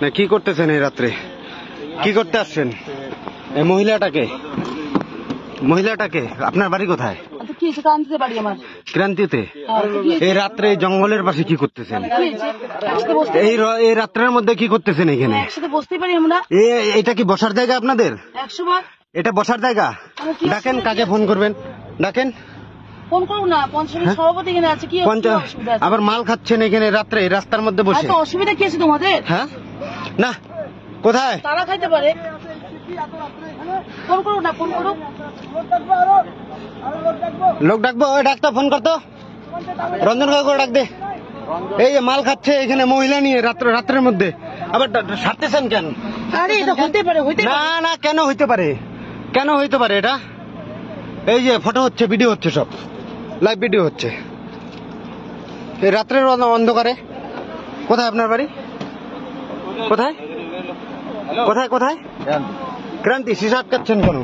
না কি করতেছেন এই রাত্রে? কি করতে আসছেন? এই মহিলাটাকে আপনার বাড়ি কোথায়? ক্রান্তিতে। এই রাত্রে জঙ্গলের পাশে কি করতেছেন? এই রাত্রের মধ্যে কি করতেছেন এখানে? এটা কি বসার জায়গা আপনাদের? এটা বসার জায়গা? ডাকেন, কাকে ফোন করবেন ডাকেন। ফোন করুন না, পঞ্চায়েত সভাপতি এখানে আছে। কি আবার মাল খাচ্ছেন এখানে রাত্রে রাস্তার মধ্যে বসে? অসুবিধা কি আছে তোমাদের? হ্যাঁ না, কোথায় তারা খাইতে পারে? ফোন করুন না, ফোন করুন। লোক ডাকবো? ওই ডাক্তার ফোন করতো, রঞ্জন কাকু ডাক দে। এই যে মাল খাচ্ছে এখানে মহিলা নিয়ে রাত্রের মধ্যে, আবার সারতেছেন কেন? আরে এটা হইতে পারে। না না, কেন হইতে পারে? কেন হইতে পারে এটা? এই যে ফটো হচ্ছে, ভিডিও হচ্ছে, সব লাইভ ভিডিও হচ্ছে এই রাত্রের অন্ধকারে। কোথায় আপনার বাড়ি? কোথায় কোথায় কোথায়? ক্রান্তি। শিশু আটকাচ্ছেন কেন?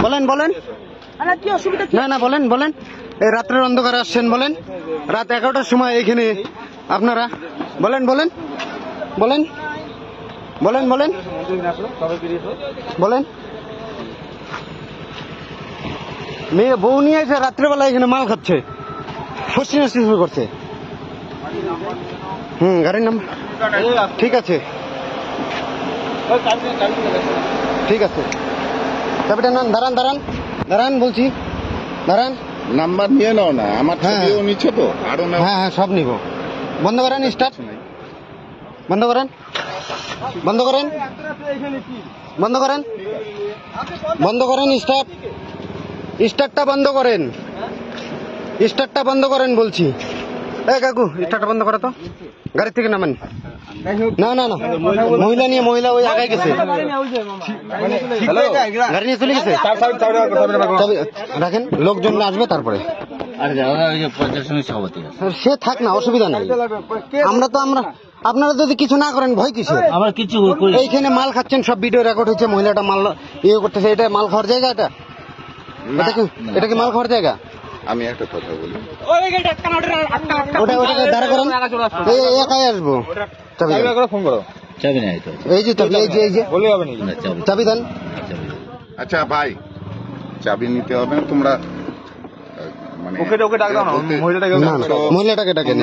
বলেন। কি অসুবিধা? না না, বলেন। এই রাত্রের অন্ধকারে আসছেন, বলেন। রাত 11টার সময় এখানে আপনারা বলেন। মেয়ে বউ নিয়ে এসে রাত্রেবেলা এখানে মাল খাচ্ছে, ফসিনা শুরু করছে। গাড়ির নাম ঠিক আছে, চাবিটা নেন। দাঁড়ান বলছি, দাঁড়ান। নাম্বার নিয়ে নাও না, আমার ছবিও নিচ্ছ তো আরো। হ্যাঁ সব নিব। বন্ধ করেন, স্টার্ট বন্ধ করেন। স্টার্টটা বন্ধ করেন বলছি। এই কাকু, স্টার্টটা বন্ধ করো তো, গাড়ি থেকে নামেন। না মহিলা ওই আগায় গেছে, গাড়ি নিয়ে চলে গেছে। রাখেন, লোকজন আসবে তারপরে। সে থাক না, অসুবিধা নেই। আপনারা যদি কিছু না করেন ভয় কিসের? আমার কিছু এইখানে মাল খাচ্ছেন, সব ভিডিও রেকর্ড হচ্ছে, মহিলাটা মাল করতেছে। এটা মাল খাওয়ার জায়গা? এটা কি মাল খাওয়ার জায়গা? আমি একটা কথা বলি, ওটাকে দাঁড়া করেন, একাই আসবো। ফোন করো, চাবি নাই তো। এই যে চাবি, এই যে চাবি দেন। আচ্ছা ভাই, চাবি নিতে হবে না, তোমরা মানে মহিলাটাকে ডাকেন।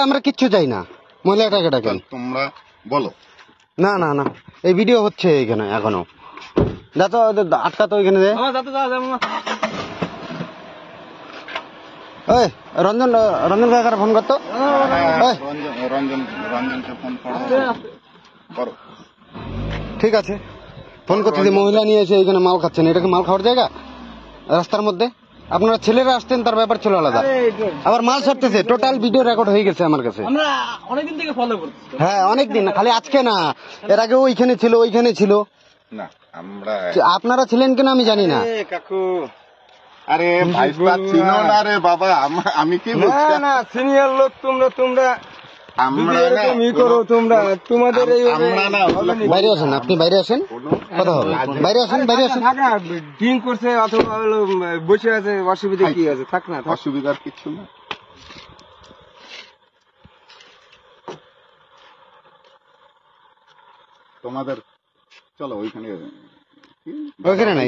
আমরা কিচ্ছু চাই না, মহিলাটাকে ডাকেন। তোমরা বলো। না এই ভিডিও হচ্ছে এখানে এখনো। যাতো আটকা তো এখানে। রঞ্জন কাকার ফোন করতো। রঞ্জনকে ফোন করো। ঠিক আছে, ফোন করতে। মহিলা নিয়ে এসে এখানে মাল খাচ্ছেন, এটা কি মাল খাওয়ার জায়গা রাস্তার মধ্যে? আপনারা ছেলেরা আসতেন, তার ব্যাপার ছিল আলাদা। আবার মাল ছাড়তেছে, টোটাল ভিডিও রেকর্ড হয়ে গেছে আমার কাছে। আমরা অনেকদিন থেকে ফলো করছি। হ্যাঁ অনেকদিন, খালি আজকে না, এর আগে ওইখানে ছিল না। আপনারা ছিলেন কিনা আমি জানি না। কাকু, আরে ভাইস্তা চিনো না রে বাবা, আমি কি বলছি? না সিনিয়র লোক তোমরা বাইরে আসেন, আপনি বাইরে আসেন, কথা হবে। বাইরে আসেন। ড্রিঙ্ক করছে অথবা বসে আছে, অসুবিধা কি আছে? থাক না, অসুবিধার কিছু না। তোমাদের চলো ওইখানে না,